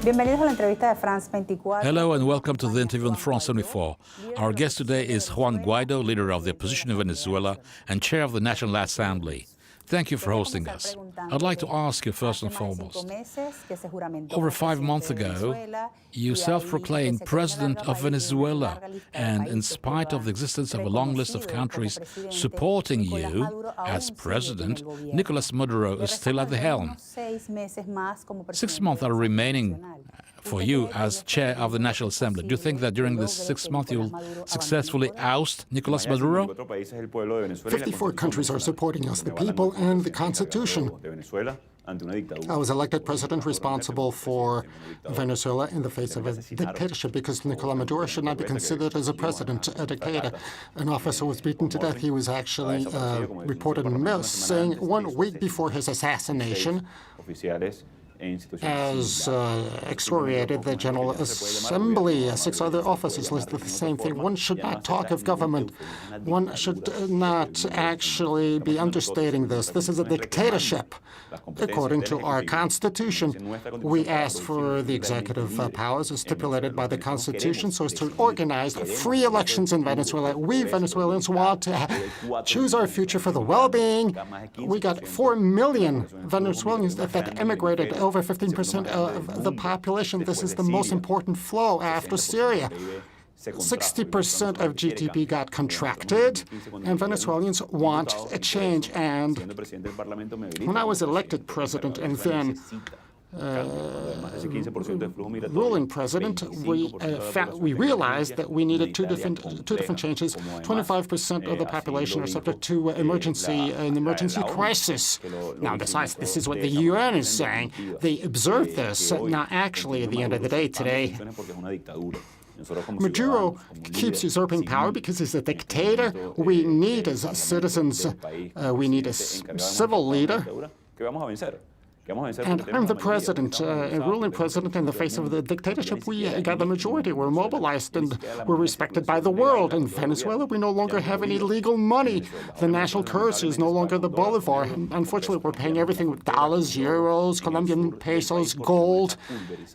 Bienvenidos a la entrevista de France 24. Hello and welcome to the interview on France 24. Our guest today is Juan Guaido, leader of the opposition in Venezuela and chair of the National Assembly. Thank you for hosting us. I'd like to ask you first and foremost, over 5 months ago, you self-proclaimed President of Venezuela, and in spite of the existence of a long list of countries supporting you as president, Nicolas Maduro is still at the helm. 6 months are remaining for you as chair of the National Assembly. Do you think that during this 6 months you'll successfully oust Nicolas Maduro? 54 countries are supporting us, the people and the Constitution. I was elected president responsible for Venezuela in the face of a dictatorship because Nicolas Maduro should not be considered as a president, a dictator. An officer was beaten to death. He was actually reported in the news saying 1 week before his assassination, as excoriated the General Assembly. 6 other officers listed the same thing. One should not talk of government. One should not actually be understating this. This is a dictatorship. According to our Constitution, we asked for the executive powers as stipulated by the Constitution so as to organize free elections in Venezuela. We Venezuelans want to choose our future for the well-being. We got 4 million Venezuelans that emigrated, over 15% of the population. This is the most important flow after Syria. 60% of GDP got contracted, and Venezuelans want a change. And when I was elected president and then ruling president, we realized that we needed two different changes. 25% of the population are subject to an emergency crisis. Now, besides, this is what the UN is saying. They observed this. Now, actually, at the end of the day today, Maduro keeps usurping power because he's a dictator. We need, as citizens, we need a civil leader. And I'm the president, ruling president. In the face of the dictatorship, we got the majority. We're mobilized and we're respected by the world. In Venezuela, we no longer have any legal money. The national currency is no longer the bolivar. Unfortunately, we're paying everything with dollars, euros, Colombian pesos, gold.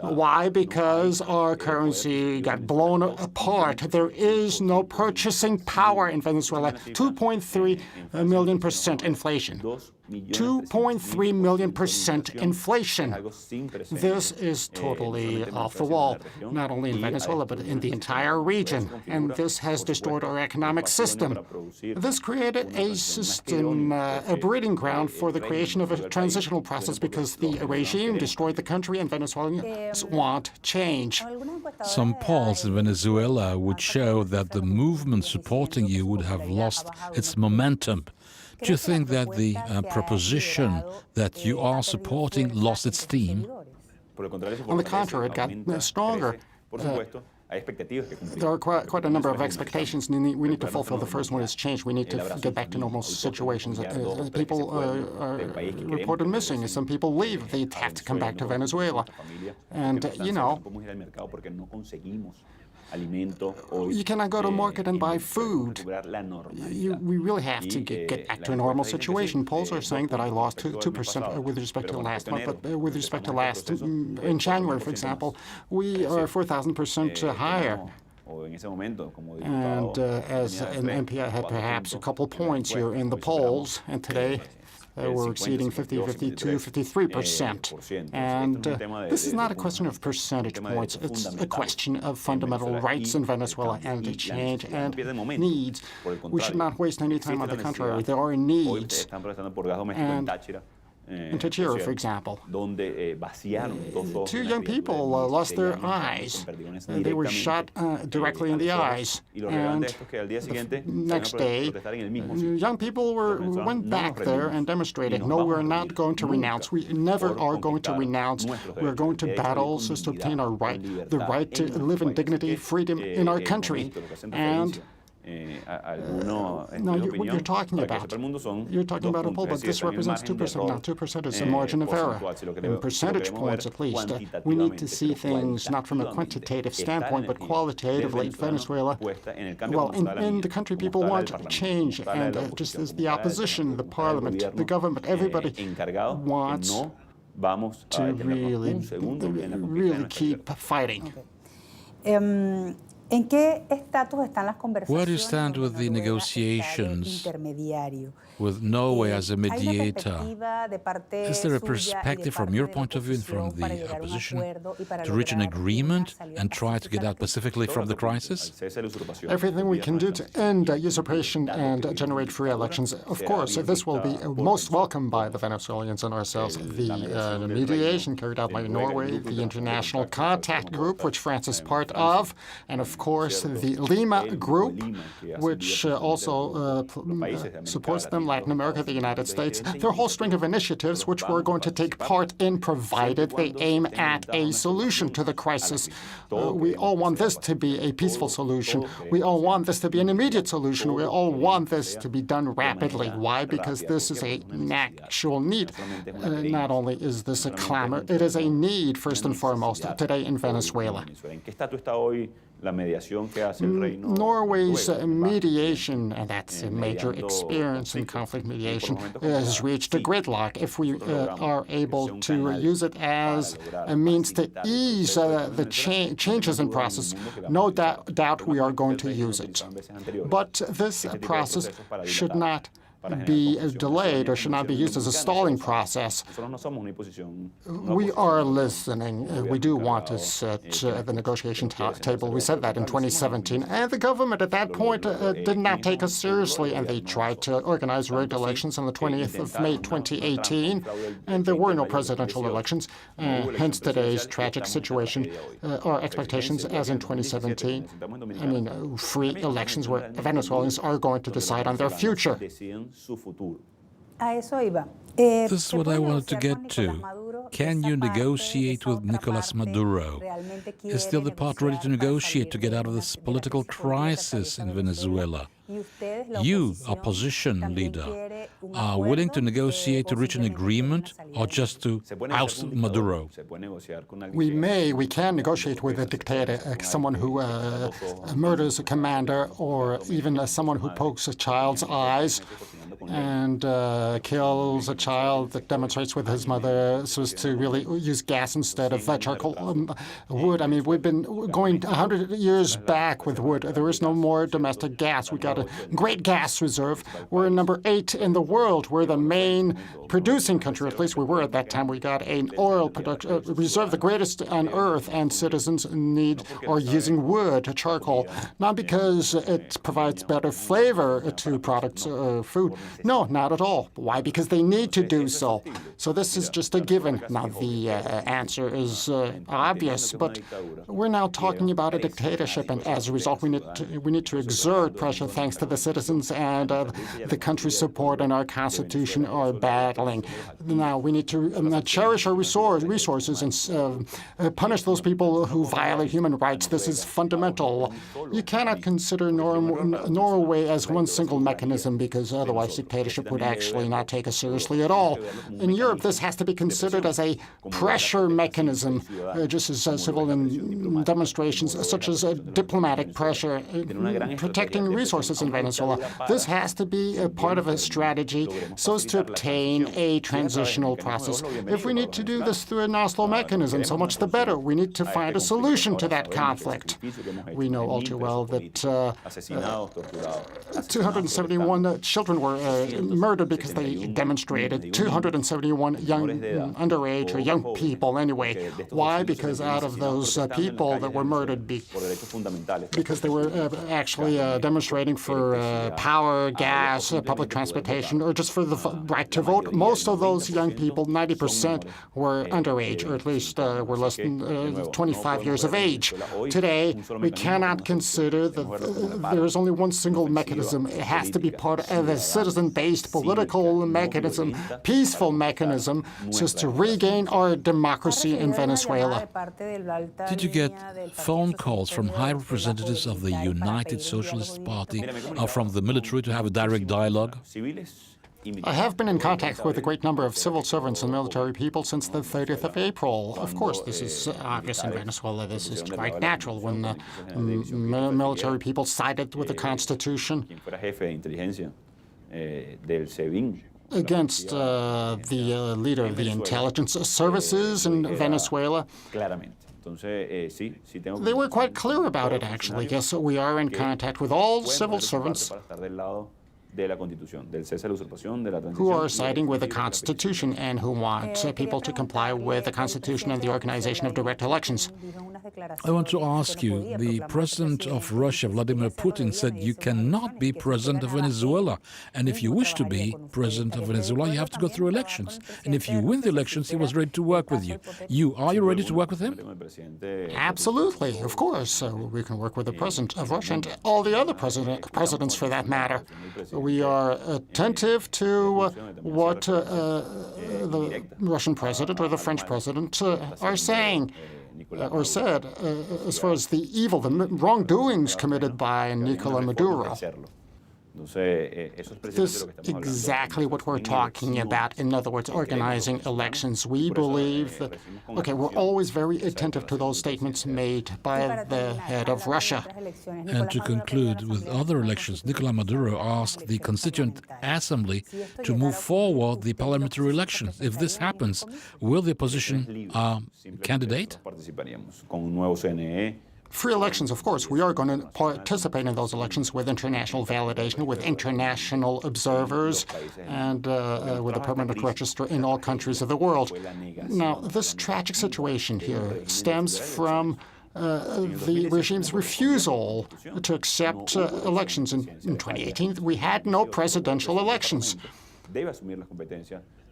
Why? Because our currency got blown apart. There is no purchasing power in Venezuela. 2.3 million % inflation. 2.3 million % inflation. This is totally off the wall, not only in Venezuela, but in the entire region. And this has destroyed our economic system. This created a system, a breeding ground for the creation of a transitional process because the regime destroyed the country and Venezuelans want change. Some polls in Venezuela would show that the movement supporting you would have lost its momentum. Do you think that the proposition that you are supporting lost its steam? On the contrary, it got stronger. There are quite a number of expectations. We need to fulfill. The first one is change. We need to get back to normal situations. People are reported missing. Some people leave. They have to come back to Venezuela. And, you cannot go to market and buy food. We really have to get back to a normal situation. Polls are saying that I lost 2% with respect to last month, but with respect to in January, for example, we are 4,000% higher. And as an MP, I had perhaps a couple points here in the polls, and today we're exceeding 50, 52, 53%. And this is not a question of percentage points. It's a question of fundamental rights in Venezuela and change and needs. We should not waste any time. On the contrary, there are needs. And in Táchira, for example, 2 young people lost their eyes. They were shot directly in the eyes. And the next day, young people went back there and demonstrated, no, we're not going to renounce. We never are going to renounce. We're going to battle so as to obtain our right, the right to live in dignity, freedom in our country. And now, what you're talking about a poll, but this represents 2%. Now, 2% is a margin of error. In percentage points, at least, we need to see things not from a quantitative standpoint, but qualitatively. Venezuela, well, in the country, people want change, and just as the opposition, the parliament, the government, everybody wants to really keep fighting. ¿En qué estatus están las conversaciones Where do you stand with the con Noruega esta de negotiations intermediario? with Norway as a ¿Hay una mediator? perspectiva de parte Is there a suya y de perspective from parte your de la point of view and from oposición para the llegar a un opposition acuerdo y para to reach an lograr una agreement salida and try to pacífica get a la out pacifically from the crisis? Everything we can do to end usurpation and generate free elections. Of course, this will be most welcomed by the Venezuelans and ourselves. The mediation carried out by Norway, the International Contact Group, which France is part of, and of course the Lima Group, which also supports them, Latin America, the United States. There are a whole string of initiatives which we're going to take part in, provided they aim at a solution to the crisis. We all want this to be a peaceful solution. We all want this to be an immediate solution. We all want this to be done rapidly. Why? Because this is an actual need. Not only is this a clamor, it is a need, first and foremost, today in Venezuela. Norway's mediation, and that's a major experience in conflict mediation, has reached a gridlock. If we are able to use it as a means to ease the changes in process, no doubt we are going to use it. But this process should not be delayed or should not be used as a stalling process. We are listening. We do want to sit at the negotiation table. We said that in 2017. And the government at that point did not take us seriously, and they tried to organize rigged elections on the 20th of May 2018, and there were no presidential elections. Hence today's tragic situation or expectations as in 2017. I mean, free elections where Venezuelans are going to decide on their future. A eso iba. This is what I wanted to get to. Can you negotiate with Nicolas Maduro? Is the other part ready to negotiate to get out of this political crisis in Venezuela? You, opposition leader, are willing to negotiate to reach an agreement or just to oust Maduro? We can negotiate with a dictator, someone who murders a commander, or even someone who pokes a child's eyes and kills a child that demonstrates with his mother so as to really use gas instead of charcoal wood. I mean, we've been going 100 years back with wood. There is no more domestic gas. We got a great gas reserve. We're number 8 in the world. We're the main producing country, at least we were at that time. We got an oil production reserve, the greatest on earth, and citizens are using wood, charcoal, not because it provides better flavor to products or food. No, not at all. Why? Because they need to do so. So this is just a given. Now, the answer is obvious, but we're now talking about a dictatorship, and as a result, we need to exert pressure thanks to the citizens and the country's support and our Constitution are battling. Now, we need to cherish our resources and punish those people who violate human rights. This is fundamental. You cannot consider Norway as one single mechanism, because otherwise dictatorship would actually not take us seriously at all. In Europe, this has to be considered as a pressure mechanism, just as civil demonstrations, such as diplomatic pressure, protecting resources in Venezuela. This has to be a part of a strategy so as to obtain a transitional process. If we need to do this through an Oslo mechanism, so much the better. We need to find a solution to that conflict. We know all too well that 271 children were murdered because they demonstrated. 271 young underage or young people anyway. Why? Because out of those people that were murdered because they were actually demonstrating for power, gas, public transportation, or just for the right to vote, most of those young people, 90%, were underage, or at least were less than 25 years of age. Today, we cannot consider that there is only one single mechanism. It has to be part of a citizen-based political mechanism, peaceful mechanism, so as to regain our democracy in Venezuela. Did you get phone calls from high representatives of the United Socialist Party or from the military to have a direct dialogue? I have been in contact with a great number of civil servants and military people since the 30th of April. Of course, this is obvious in Venezuela. This is quite natural when military people sided with the Constitution. against the leader of the intelligence services in Venezuela. They were quite clear about it, actually. Yes, we are in contact with all civil servants who are siding with the Constitution and who want people to comply with the Constitution and the organization of direct elections. I want to ask you, the president of Russia, Vladimir Putin, said you cannot be president of Venezuela. And if you wish to be president of Venezuela, you have to go through elections. And if you win the elections, he was ready to work with you. Are you ready to work with him? Absolutely, of course. We can work with the president of Russia and all the other presidents for that matter. We are attentive to what the Russian president or the French president are saying or said as far as the evil, the wrongdoings committed by Nicolas Maduro. This is exactly what we're talking about. In other words, organizing elections. We believe that, we're always very attentive to those statements made by the head of Russia. And to conclude, with other elections, Nicolas Maduro asked the Constituent Assembly to move forward the parliamentary elections. If this happens, will the opposition candidate? Free elections, of course. We are going to participate in those elections with international validation, with international observers, and with a permanent register in all countries of the world. Now, this tragic situation here stems from the regime's refusal to accept elections. In 2018, we had no presidential elections.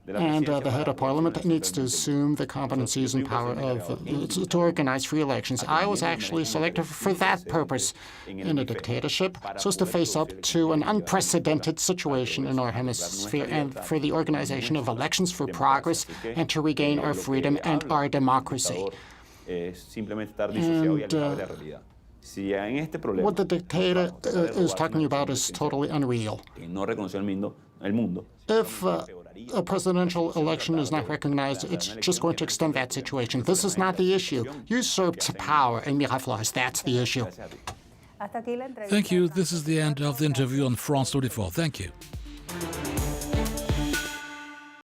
And the head of parliament needs to assume the competencies and power to organize free elections. I was actually selected for that purpose in a dictatorship, so as to face up to an unprecedented situation in our hemisphere and for the organization of elections for progress and to regain our freedom and our democracy. And what the dictator is talking about is totally unreal. If a presidential election is not recognized, it's just going to extend that situation. This is not the issue. Usurped power in Miraflores, that's the issue. Thank you. This is the end of the interview on France 24. Thank you.